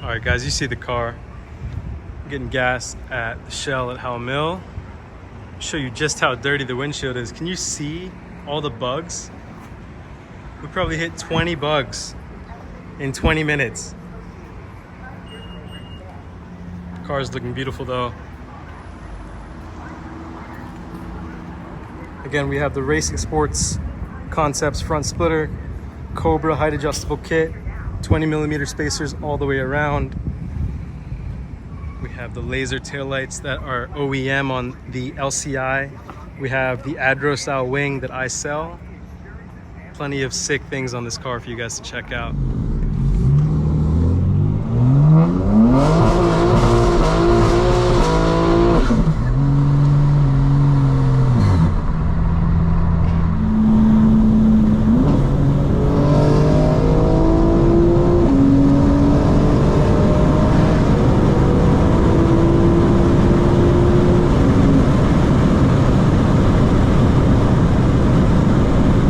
Alright guys, you see the car. I'm getting gas at the Shell at Howell Mill. I'll show you just how dirty the windshield is. Can you see all the bugs? We probably hit 20 bugs in 20 minutes. The car's looking beautiful though. Again, we have the Racing Sports Concepts front splitter, Cobra height adjustable kit, 20mm spacers all the way around. We have the laser taillights that are OEM on the LCI. We have the Adro style wing that I sell. Plenty of sick things on this car for you guys to check out.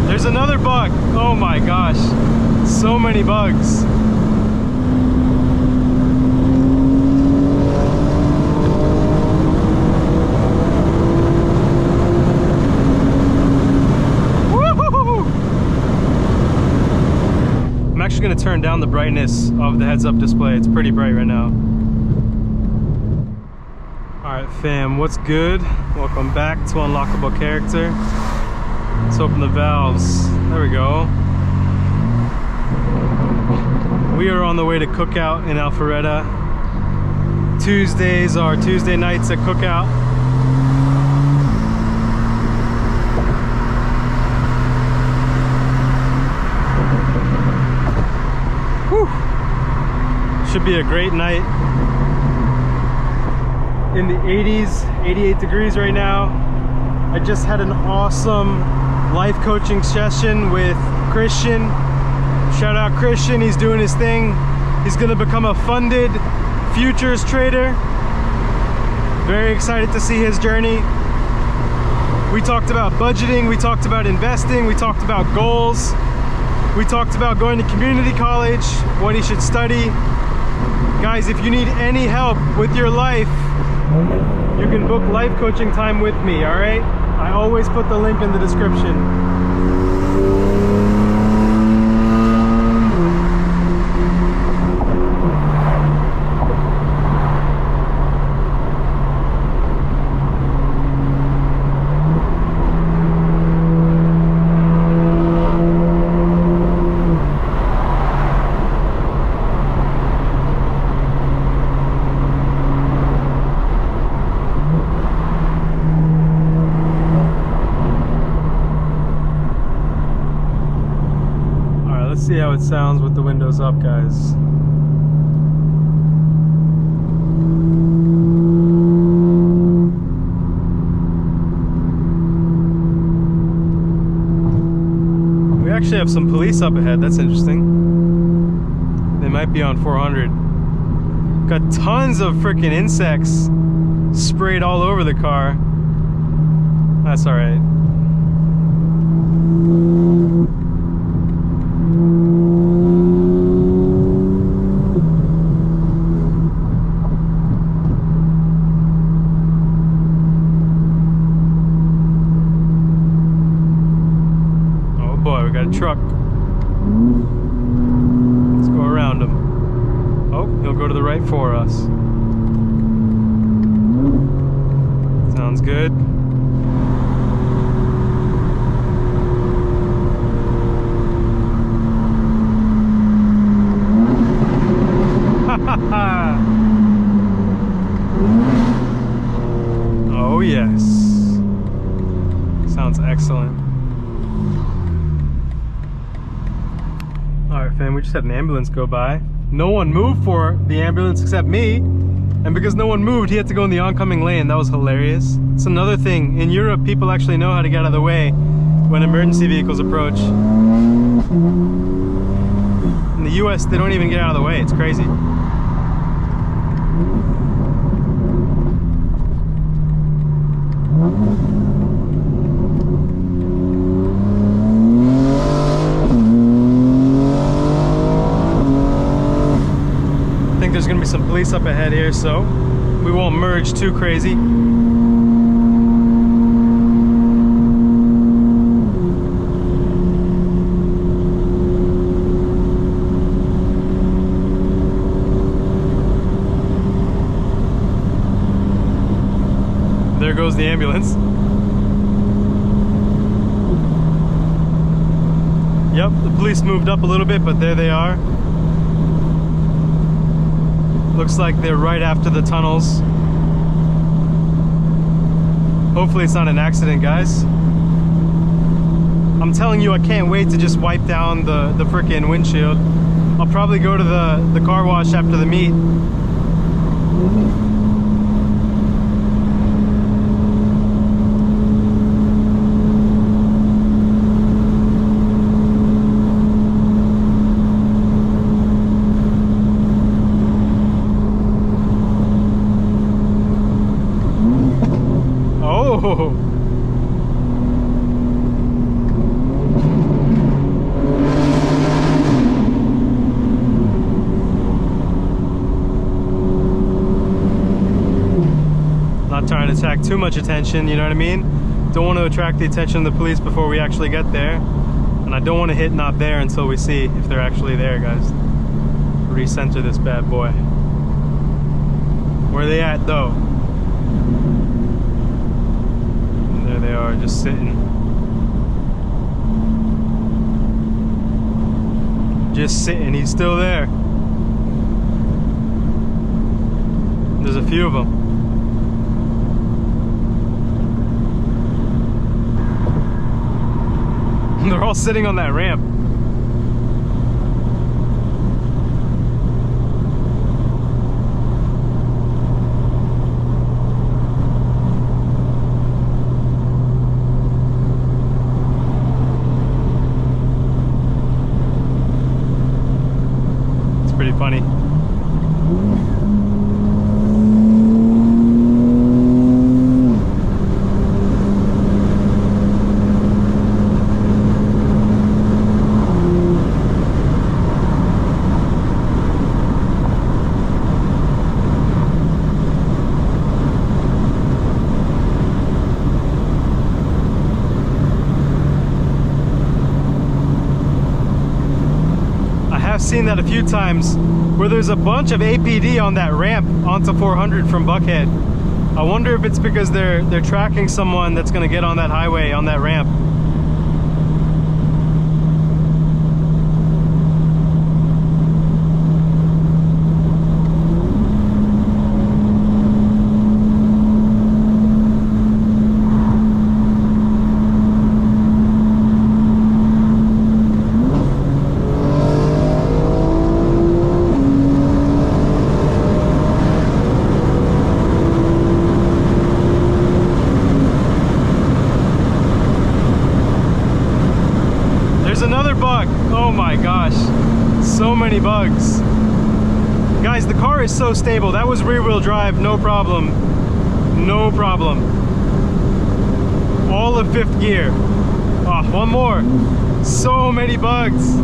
There's another bug. Oh my gosh, so many bugs. Woo-hoo-hoo-hoo! I'm actually going to turn down the brightness of the heads-up display. It's pretty bright right now. Alright fam, what's good? Welcome back to Unlockable Character. Let's open the valves. There we go. We are on the way to Cookout in Alpharetta. Tuesdays are Tuesday nights at Cookout. Whew. Should be a great night. In the 80s, 88 degrees right now. I just had an awesome life coaching session with Christian. Shout out Christian, he's doing his thing. He's gonna become a funded futures trader. Very excited to see his journey. We talked about budgeting, we talked about investing, we talked about goals. We talked about going to community college, what he should study. Guys, if you need any help with your life, you can book life coaching time with me, all right? I always put the link in the description. See how it sounds with the windows up, guys. We actually have some police up ahead. That's interesting. They might be on 400. Got tons of freaking insects sprayed all over the car. That's all right. We got a truck. Let's go around him. Oh, he'll go to the right for us. Sounds good. Oh yes. Sounds excellent. Alright fam, we just had an ambulance go by. No one moved for the ambulance except me. And because no one moved, he had to go in the oncoming lane. That was hilarious. It's another thing. In Europe, people actually know how to get out of the way when emergency vehicles approach. In the US, they don't even get out of the way. It's crazy. There's some police up ahead here, so we won't merge too crazy. There goes the ambulance. Yep, the police moved up a little bit, but there they are. Looks like they're right after the tunnels. Hopefully it's not an accident, guys. I'm telling you, I can't wait to just wipe down the frickin' windshield. I'll probably go to the car wash after the meet. Oh! Not trying to attract too much attention, you know what I mean? Don't want to attract the attention of the police before we actually get there. And I don't want to hit not there until we see if they're actually there, guys. Recenter this bad boy. Where are they at, though? There they are, just sitting. Just sitting, he's still there. There's a few of them. They're all sitting on that ramp. It's pretty funny. Seen that a few times where there's a bunch of APD on that ramp onto 400 from Buckhead. I wonder if it's because they're tracking someone that's going to get on that highway on that ramp. Oh my gosh, so many bugs. Guys, the car is so stable. That was rear wheel drive, no problem. No problem. All of fifth gear. Oh, one more. So many bugs.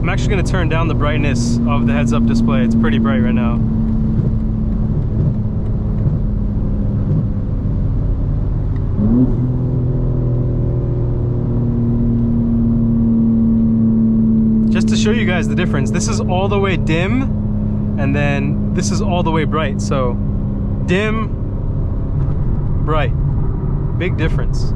I'm actually going to turn down the brightness of the heads-up display. It's pretty bright right now. Just to show you guys the difference, this is all the way dim, and then this is all the way bright. So dim, bright, big difference.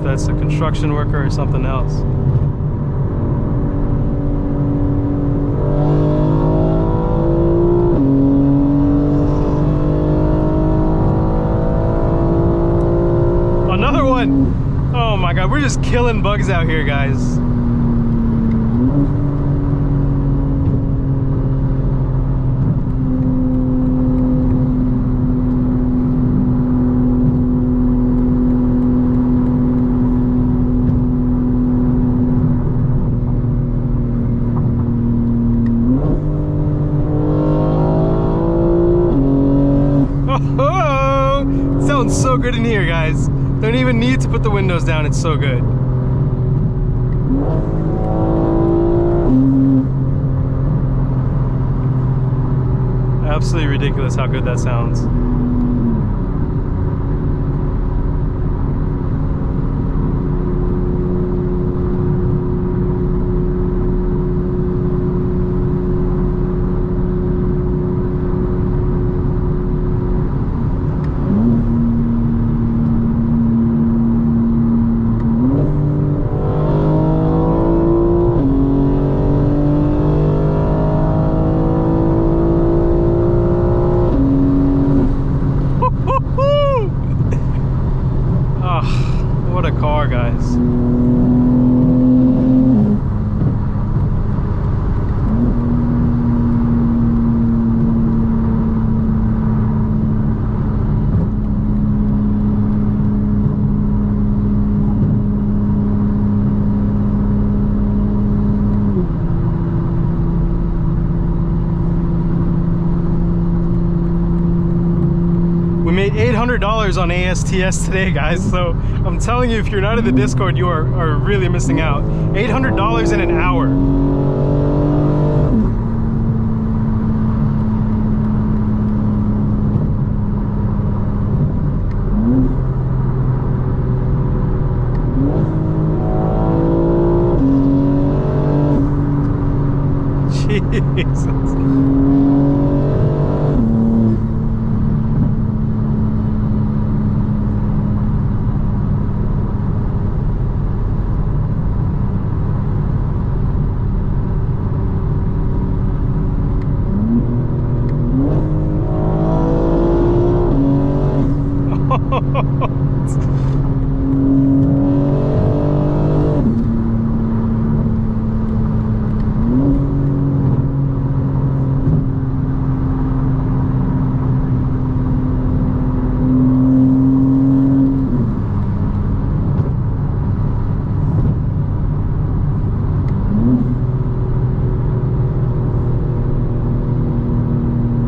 That's a construction worker or something else. Another one! Oh Oh my god, we're just killing bugs out here, guys. Oh, it sounds so good in here, guys. Don't even need to put the windows down, it's so good. Absolutely ridiculous how good that sounds. What a car, guys. We made $800 on ASTS today, guys, so I'm telling you, if you're not in the Discord, you are really missing out. $800 in an hour. Jesus.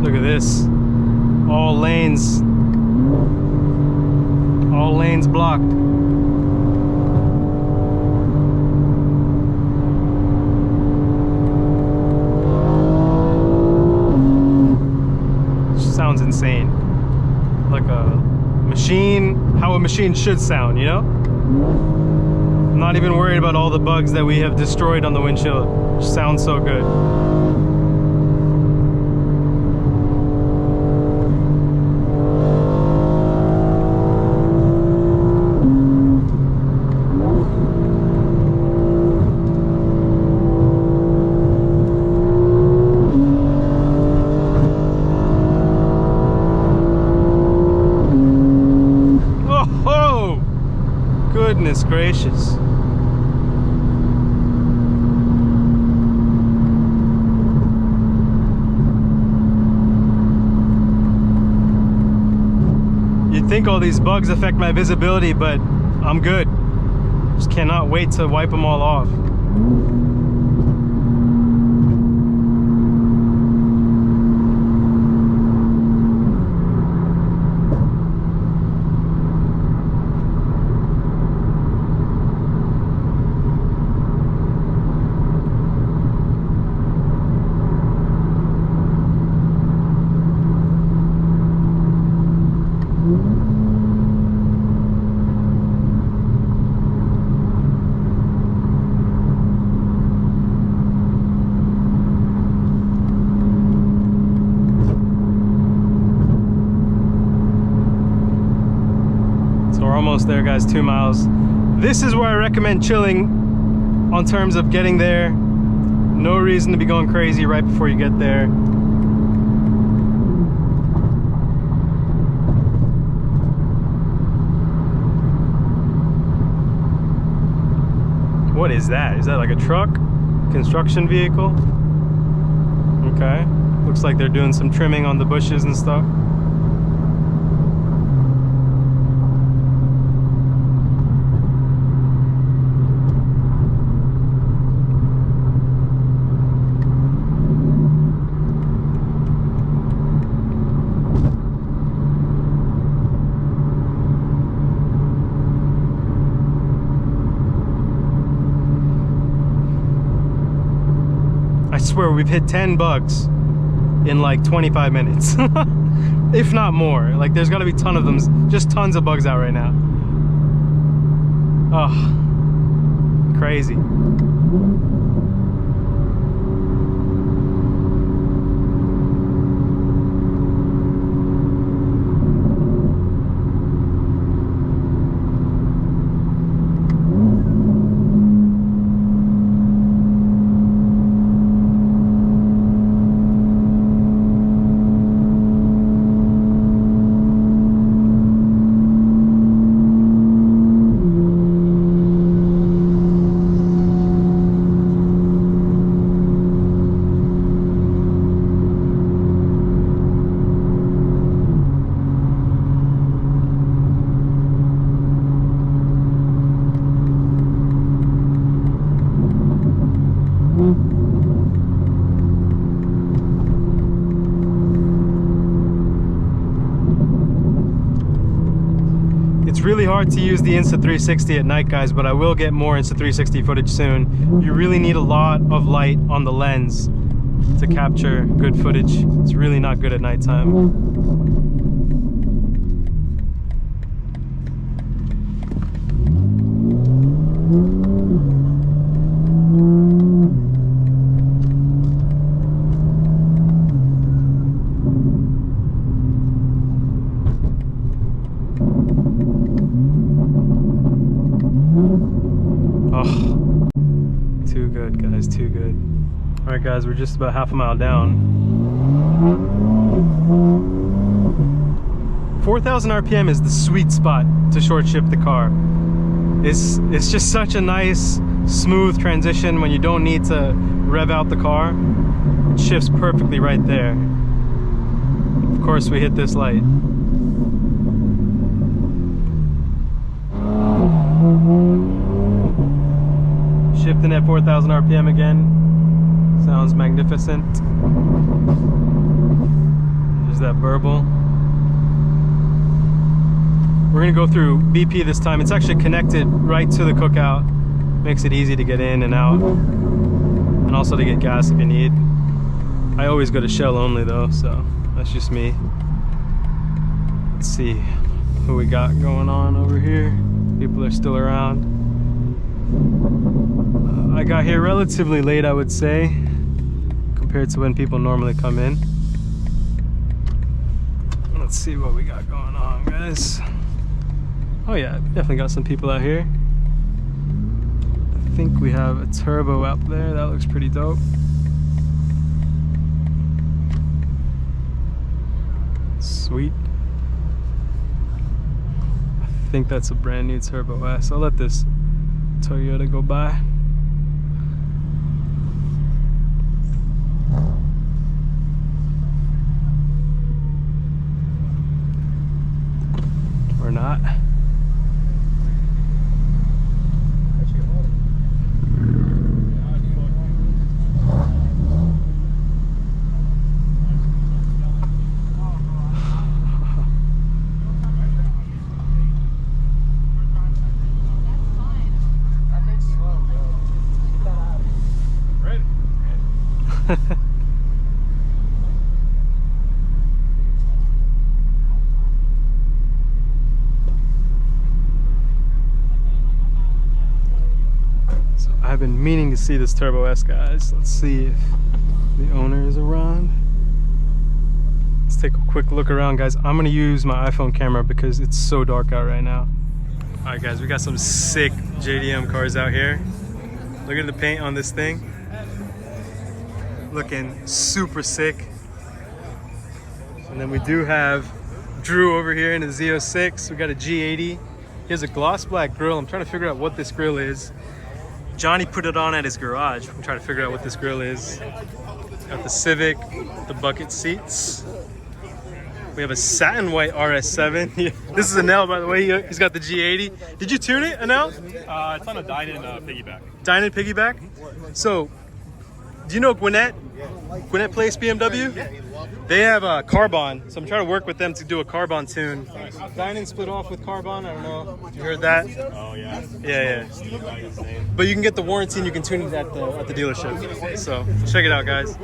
Look at this. All lanes blocked. Sounds insane. Like a machine, how a machine should sound, you know? I'm not even worried about all the bugs that we have destroyed on the windshield. It sounds so good. Goodness gracious. You'd think all these bugs affect my visibility, but I'm good. Just cannot wait to wipe them all off. Almost there, guys. 2 miles. This is where I recommend chilling on terms of getting there. No reason to be going crazy right before you get there. What is that? Is that like a truck? Construction vehicle? Okay. Looks like they're doing some trimming on the bushes and stuff. I swear we've hit 10 bugs in like 25 minutes. If not more. Like there's gotta be a ton of them, just tons of bugs out right now. Oh, crazy. It's really hard to use the Insta360 at night, guys, but I will get more Insta360 footage soon. You really need a lot of light on the lens to capture good footage. It's really not good at nighttime. Oh, too good, guys, too good. All right, guys, we're just about half a mile down. 4,000 RPM is the sweet spot to short shift the car. It's just such a nice, smooth transition when you don't need to rev out the car. It shifts perfectly right there. Of course, we hit this light. Shifting at 4,000 RPM again. Sounds magnificent. There's that burble. We're gonna go through BP this time. It's actually connected right to the cookout. Makes it easy to get in and out. And also to get gas if you need. I always go to Shell only though, so that's just me. Let's see who we got going on over here. People are still around. I got here relatively late, I would say, compared to when people normally come in. Let's see what we got going on, guys. Oh yeah, definitely got some people out here. I think we have a turbo up there. That looks pretty dope. Sweet. I think that's a brand new Turbo S. I'll let this Toyota go by. Or not. So I've been meaning to see this Turbo S, guys. Let's see if the owner is around. Let's take a quick look around, guys. I'm gonna use my iPhone camera because it's so dark out right now. All right, guys, we got some sick JDM cars out here. Look at the paint on this thing. Looking super sick. And then we do have Drew over here in a Z06. We got a G80. He has a gloss black grill. I'm trying to figure out what this grill is. Johnny put it on at his garage. I'm trying to figure out what this grill is. Got the Civic, the bucket seats. We have a satin white RS7. This is Anel, by the way. He's got the G80. Did you tune it, Anel? It's on a Dynan piggyback. Dynan piggyback? So, do you know Gwinnett? Gwinnett Place BMW? They have a Carbon, so I'm trying to work with them to do a Carbon tune. Dynan split off with Carbon. I don't know if you heard that. Oh, yeah. Yeah. But you can get the warranty and you can tune it at the dealership. So, check it out, guys.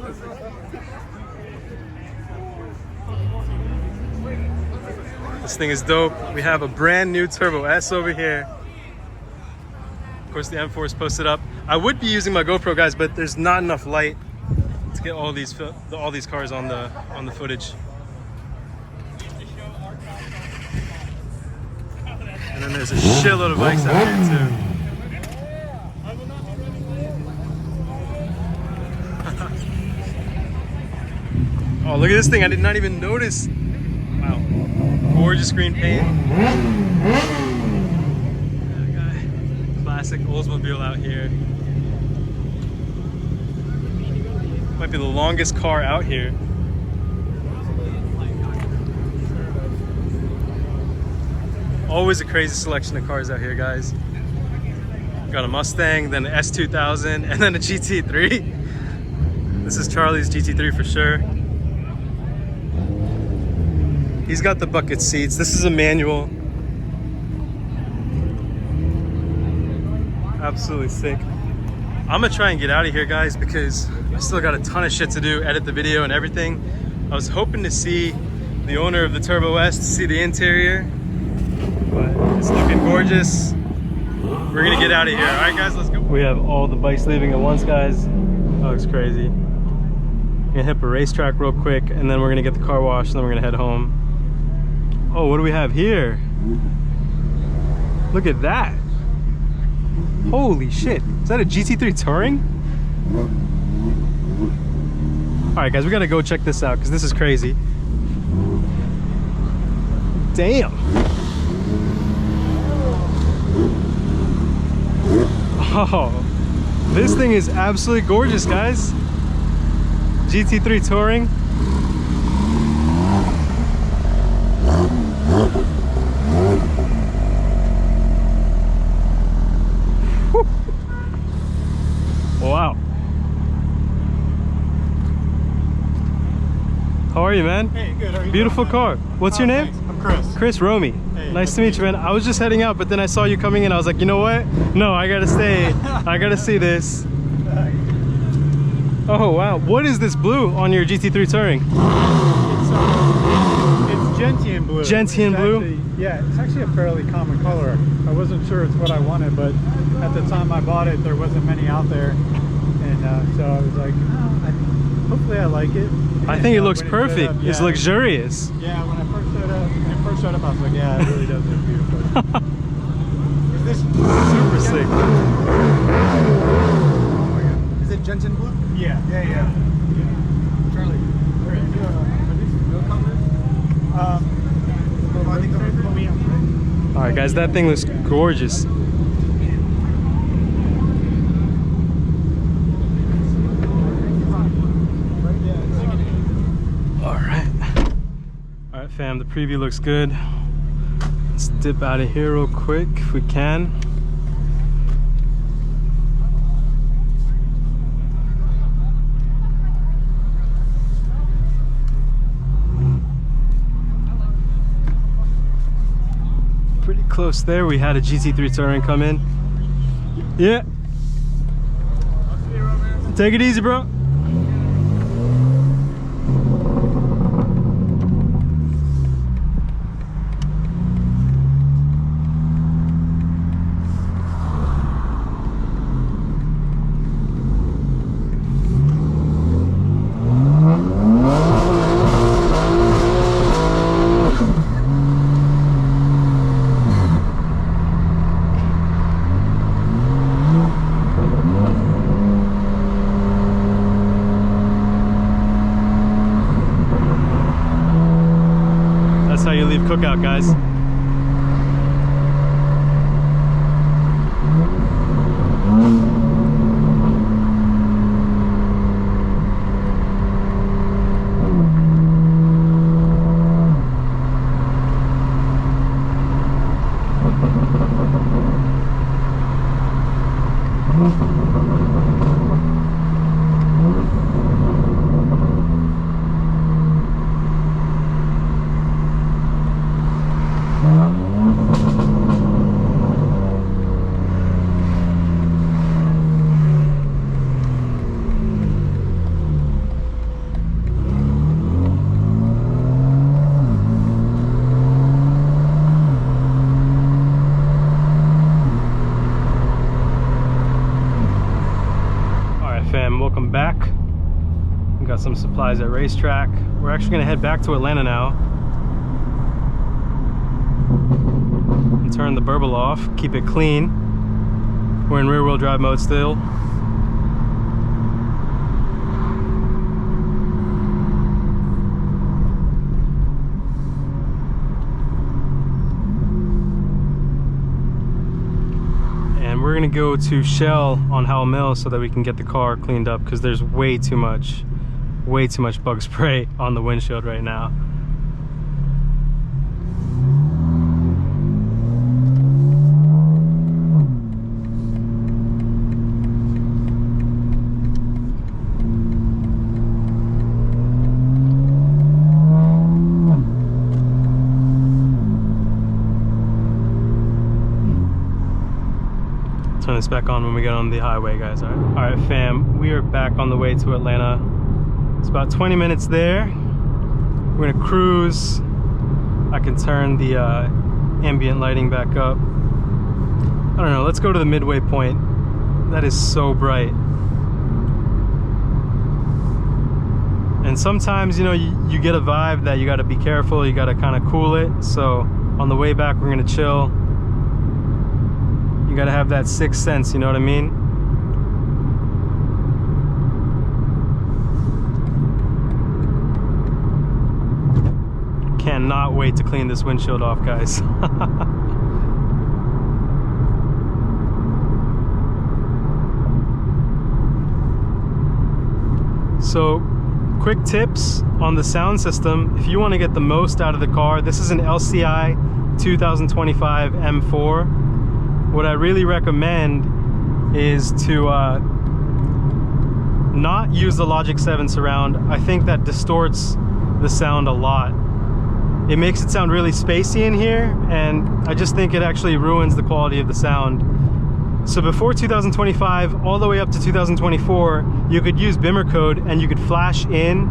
This thing is dope. We have a brand new Turbo S over here. Of course, the M4 is posted up. I would be using my GoPro, guys, but there's not enough light to get all these cars on the footage. And then there's a shitload of bikes out here too. Oh, look at this thing! I did not even notice. Wow. Gorgeous green paint. Classic Oldsmobile out here. Might be the longest car out here. Always a crazy selection of cars out here, guys. Got a Mustang, then an S2000, and then a GT3. This is Charlie's GT3 for sure. He's got the bucket seats. This is a manual. Absolutely sick. I'm gonna try and get out of here, guys, because I still got a ton of shit to do, edit the video and everything. I was hoping to see the owner of the Turbo S, to see the interior, but it's looking gorgeous. We're gonna get out of here. All right, guys, let's go. We have all the bikes leaving at once, guys. That looks crazy. I'm gonna hit a racetrack real quick, and then we're gonna get the car washed, and then we're gonna head home. Oh, what do we have here? Look at that. Holy shit. Is that a GT3 Touring? All right, guys, we gotta go check this out because this is crazy. Damn. Oh, this thing is absolutely gorgeous, guys. GT3 Touring. Wow. How are you, man? Hey, good. How are you? Beautiful car. What's your name? Thanks. I'm Chris. Chris Romy. Hey, nice to meet you, man. I was just heading out, but then I saw you coming in. I was like, you know what? No, I gotta stay. I gotta see this. Oh, wow. What is this blue on your GT3 Touring? It's gentian blue. Gentian blue? Yeah, it's actually a fairly common color. I wasn't sure it's what I wanted, but at the time I bought it, there wasn't many out there. And so I was like, hopefully I like it. I think it looks perfect. Up, yeah. It's luxurious. Yeah, when I first showed up, I was like, yeah, it really does look beautiful. Is this super sick? Oh my God. Is it gentian blue? Yeah. Charlie, are these real colors? All right, guys, that thing looks gorgeous. All right, fam, the preview looks good. Let's dip out of here real quick if we can. Pretty close there. We had a GT3 Touring come in. Yeah. Take it easy, bro. How you leave cookout, guys. Welcome back. We got some supplies at racetrack. We're actually gonna head back to Atlanta now and turn the burble off, keep it clean. We're in rear-wheel drive mode still. We're gonna go to Shell on Howell Mill so that we can get the car cleaned up, because there's way too much bug spray on the windshield right now. Turn this back on when we get on the highway, guys. All right, fam, we are back on the way to Atlanta. It's about 20 minutes there. We're gonna cruise. I can turn the ambient lighting back up. I don't know, let's go to the midway point. That is so bright. And sometimes, you know, you get a vibe that you gotta be careful, you gotta kind of cool it. So on the way back, we're gonna chill. You gotta have that sixth sense, you know what I mean? Cannot wait to clean this windshield off, guys. So, quick tips on the sound system. If you want to get the most out of the car, this is an LCI 2025 M4. What I really recommend is to not use the Logic 7 surround. I think that distorts the sound a lot. It makes it sound really spacey in here, and I just think it actually ruins the quality of the sound. So before 2025, all the way up to 2024, you could use Bimmer code and you could flash in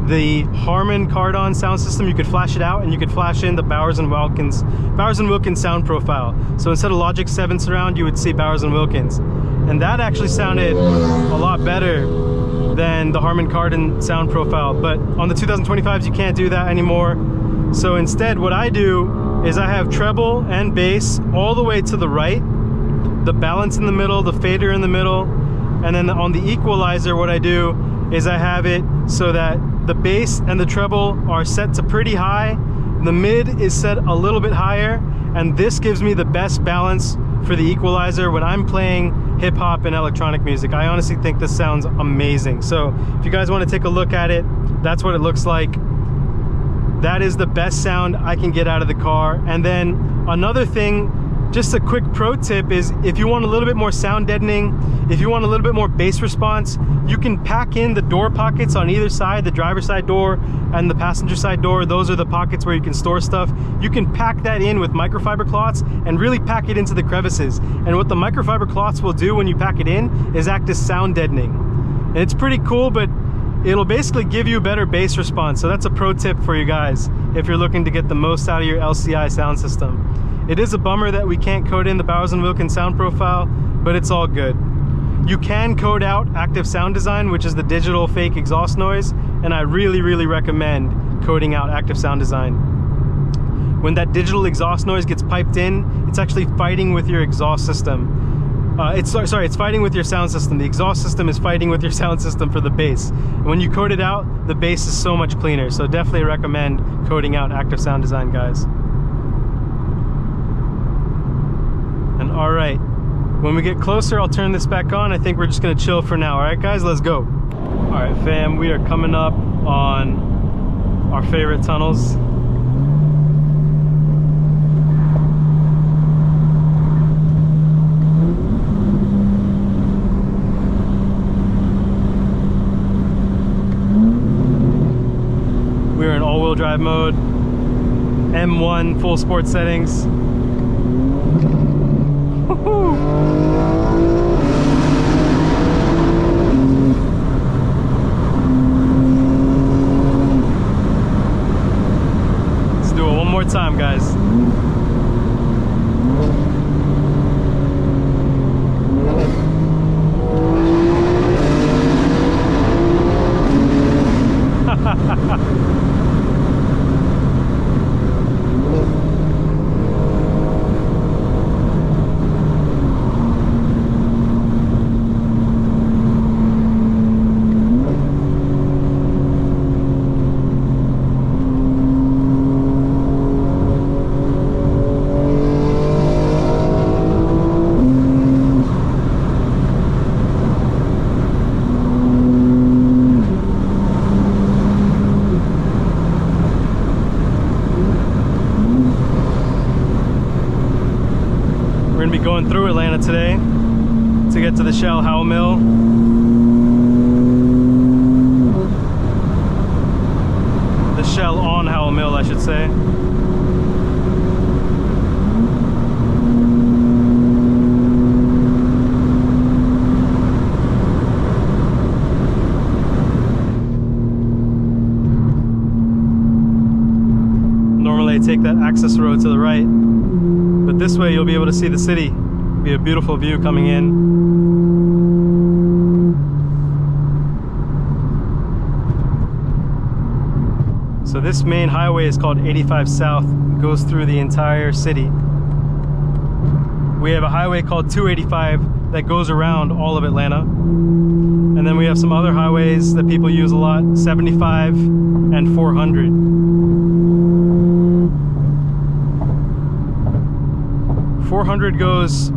the Harman Kardon sound system. You could flash it out and you could flash in the Bowers & Wilkins sound profile. So instead of Logic 7 surround, you would see Bowers & Wilkins. And that actually sounded a lot better than the Harman Kardon sound profile. But on the 2025s, you can't do that anymore. So instead, what I do is I have treble and bass all the way to the right, the balance in the middle, the fader in the middle, and then on the equalizer, what I do is I have it so that the bass and the treble are set to pretty high, the mid is set a little bit higher, and this gives me the best balance for the equalizer when I'm playing hip hop and electronic music. I honestly think this sounds amazing. So if you guys want to take a look at it, that's what it looks like. That is the best sound I can get out of the car. And then another thing, just a quick pro tip, is if you want a little bit more sound deadening, if you want a little bit more bass response, you can pack in the door pockets on either side, the driver's side door and the passenger side door. Those are the pockets where you can store stuff. You can pack that in with microfiber cloths and really pack it into the crevices. And what the microfiber cloths will do when you pack it in is act as sound deadening. And it's pretty cool, but it'll basically give you a better bass response. So that's a pro tip for you guys if you're looking to get the most out of your LCI sound system. It is a bummer that we can't code in the Bowers & Wilkins sound profile, but it's all good. You can code out active sound design, which is the digital fake exhaust noise, and I really, really recommend coding out active sound design. When that digital exhaust noise gets piped in, it's actually fighting with your exhaust system. It's fighting with your sound system. The exhaust system is fighting with your sound system for the bass. And when you code it out, the bass is so much cleaner. So definitely recommend coding out active sound design, guys. And all right, when we get closer, I'll turn this back on. I think we're just gonna chill for now. All right, guys, let's go. All right, fam, we are coming up on our favorite tunnels. drive mode, M1 full sport settings. Let's do it one more time, guys. Going through Atlanta today to get to the Shell Howell Mill. The Shell on Howell Mill, I should say. Normally I take that access road to the right, but this way you'll be able to see the city. Be a beautiful view coming in. So this main highway is called 85 South, goes through the entire city. We have a highway called 285 that goes around all of Atlanta. And then we have some other highways that people use a lot, 75 and 400. .400 goes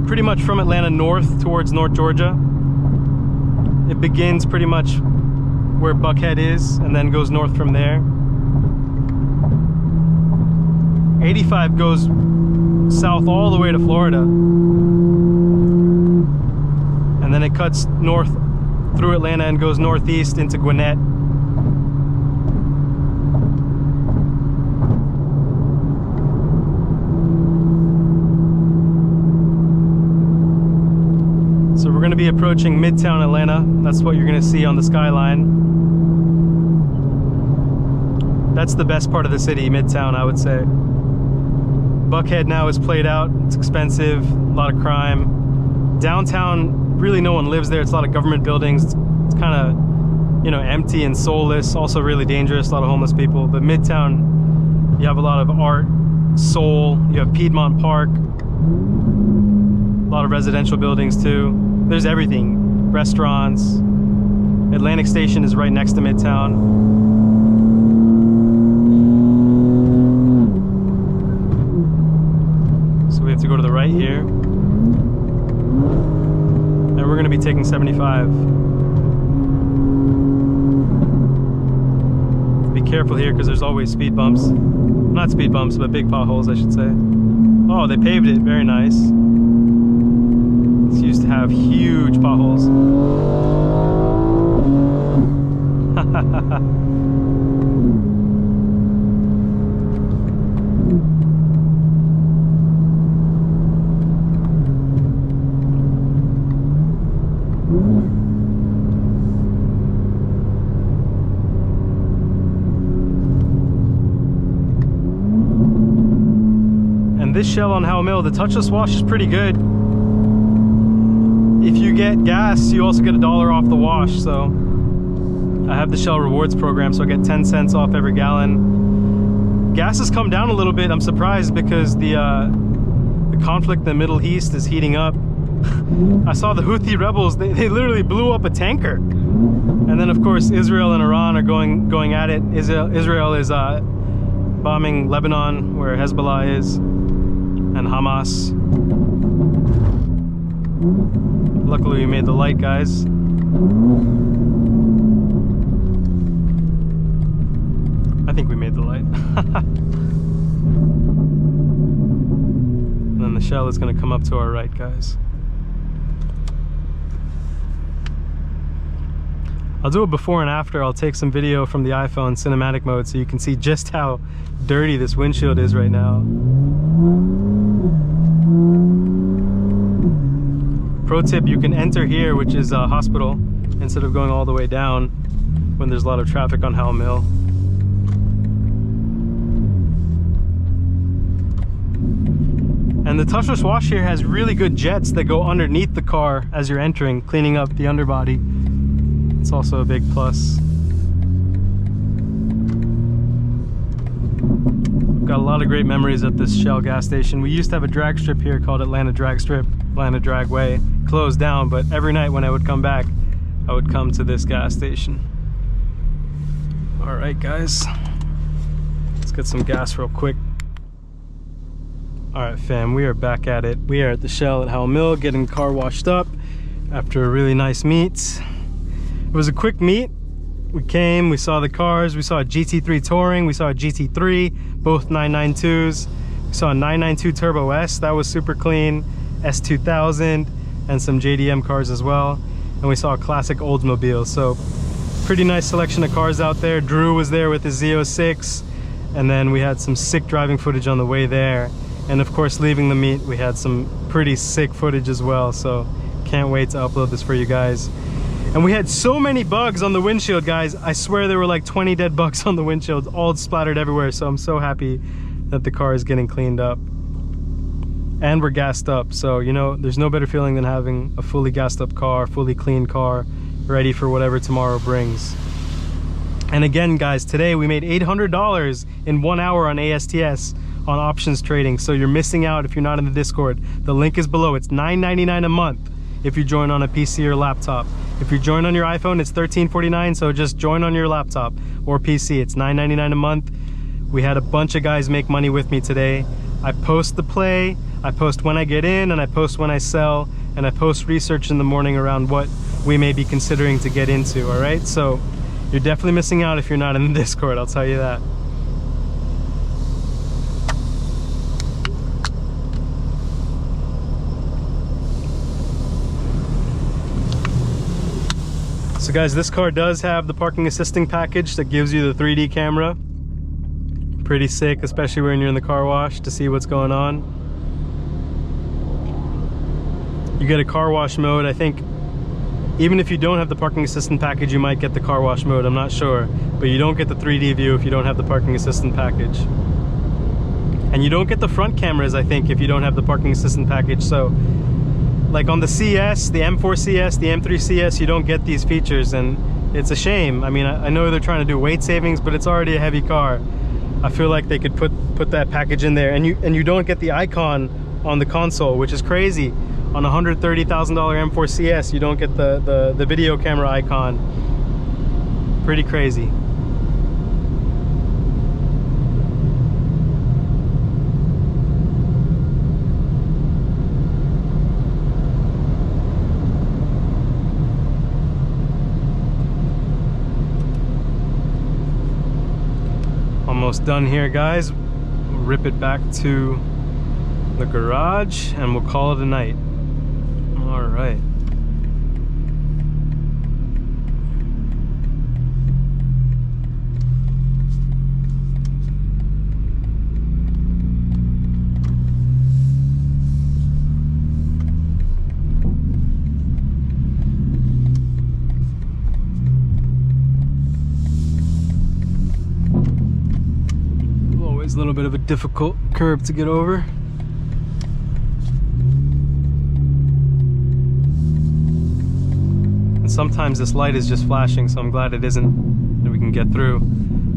pretty much from Atlanta north towards North Georgia. It begins pretty much where Buckhead is and then goes north from there. 85 goes south all the way to Florida. And then it cuts north through Atlanta and goes northeast into Gwinnett. So we're going to be approaching Midtown Atlanta. That's what you're going to see on the skyline. That's the best part of the city, Midtown, I would say. Buckhead now is played out. It's expensive, a lot of crime. Downtown, really no one lives there. It's a lot of government buildings. It's kind of, you know, empty and soulless. Also really dangerous, a lot of homeless people. But Midtown, you have a lot of art, soul. You have Piedmont Park. A lot of residential buildings too. There's everything. Restaurants. Atlantic Station is right next to Midtown. So we have to go to the right here. And we're going to be taking 75. Be careful here because there's always speed bumps. Not speed bumps, but big potholes, I should say. Oh, they paved it. Very nice. Used to have huge potholes. And this Shell on Howell Mill, the touchless wash is pretty good. If you get gas, you also get $1 off the wash. So I have the Shell Rewards program, so I get 10 cents off every gallon. Gas has come down a little bit. I'm surprised because the conflict in the Middle East is heating up. I saw the Houthi rebels, they literally blew up a tanker. And then of course Israel and Iran are going at it. Israel is bombing Lebanon, where Hezbollah is, and Hamas. Luckily we made the light, guys. I think we made the light. And then the Shell is going to come up to our right, guys. I'll do a before and after. I'll take some video from the iPhone cinematic mode so you can see just how dirty this windshield is right now. Pro tip, you can enter here, which is a hospital, instead of going all the way down when there's a lot of traffic on Howell Mill. And the touchless wash here has really good jets that go underneath the car as you're entering, cleaning up the underbody. It's also a big plus. Got a lot of great memories at this Shell gas station. We used to have a drag strip here called Atlanta Drag Strip, Atlanta Dragway. Closed down, but every night when I would come back, I would come to this gas station. All right, guys, let's get some gas real quick. All right, fam, we are back at it. We are at the Shell at Howell Mill getting the car washed up after a really nice meet. It was a quick meet. We came, we saw the cars, we saw a GT3 Touring, we saw a GT3, both 992s. We saw a 992 Turbo S, that was super clean, S2000, and some JDM cars as well. And we saw a classic Oldsmobile, so pretty nice selection of cars out there. Drew was there with his Z06, and then we had some sick driving footage on the way there. And of course, leaving the meet, we had some pretty sick footage as well, so can't wait to upload this for you guys. And we had so many bugs on the windshield, guys. I swear there were like 20 dead bugs on the windshield, all splattered everywhere, so I'm so happy that the car is getting cleaned up. And we're gassed up, so you know, there's no better feeling than having a fully gassed up car, fully clean car, ready for whatever tomorrow brings. And again, guys, today we made $800 in 1 hour on ASTS on options trading, so you're missing out if you're not in the Discord. The link is below. It's $9.99 a month if you join on a PC or laptop. If you join on your iPhone, it's $13.49, so just join on your laptop or PC. It's $9.99 a month. We had a bunch of guys make money with me today. I post the play, I post when I get in, and I post when I sell, and I post research in the morning around what we may be considering to get into, all right? So you're definitely missing out if you're not in the Discord, I'll tell you that. So guys, this car does have the parking assisting package that gives you the 3D camera. Pretty sick, especially when you're in the car wash to see what's going on. You get a car wash mode. I think even if you don't have the parking assistant package, you might get the car wash mode, I'm not sure. But you don't get the 3D view if you don't have the parking assistant package. And you don't get the front cameras, I think, if you don't have the parking assistant package. So like on the CS, the M4 CS, the M3 CS, you don't get these features, and it's a shame. I mean, I know they're trying to do weight savings, but it's already a heavy car. I feel like they could put that package in there, and you don't get the icon on the console, which is crazy. On a $130,000 M4 CS, you don't get the video camera icon. Pretty crazy. Almost done here, guys. We'll rip it back to the garage and we'll call it a night. All right. A little bit of a difficult curb to get over. And sometimes this light is just flashing, so I'm glad it isn't, that we can get through.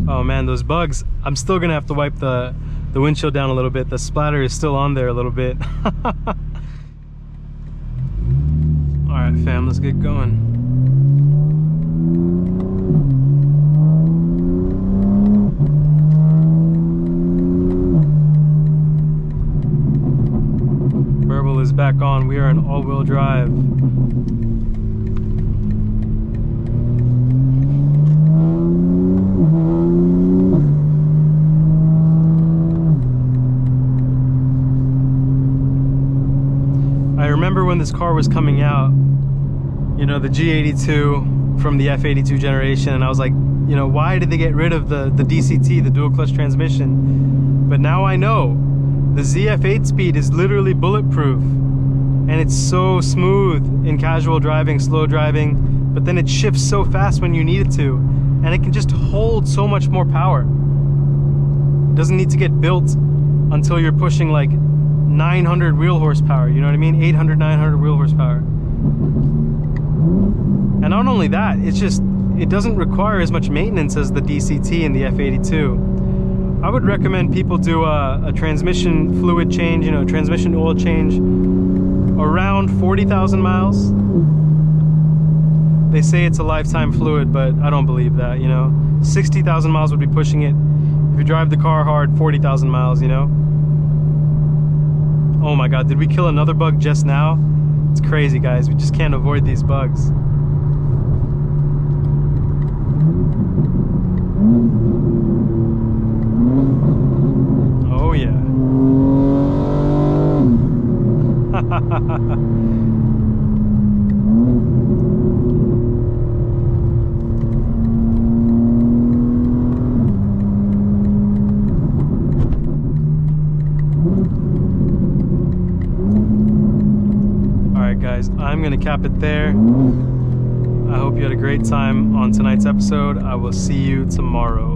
Oh man, those bugs. I'm still gonna have to wipe the windshield down a little bit. The splatter is still on there a little bit. All right, fam, let's get going. Is back on. We are in all-wheel drive. I remember when this car was coming out, you know, the G82 from the F82 generation, and I was like, you know, why did they get rid of the DCT, the dual clutch transmission? But now I know the ZF 8-speed is literally bulletproof, and it's so smooth in casual driving, slow driving, but then it shifts so fast when you need it to, and it can just hold so much more power. It doesn't need to get built until you're pushing like 900 wheel horsepower, you know what I mean? 800, 900 wheel horsepower. And not only that, it doesn't require as much maintenance as the DCT and the F82. I would recommend people do a transmission fluid change, you know, transmission oil change around 40,000 miles. They say it's a lifetime fluid, but I don't believe that, you know. 60,000 miles would be pushing it. If you drive the car hard, 40,000 miles, you know. Oh my God, did we kill another bug just now? It's crazy, guys. We just can't avoid these bugs. Oh yeah. Alright guys, I'm gonna cap it there. I hope you had a great time on tonight's episode. I will see you tomorrow.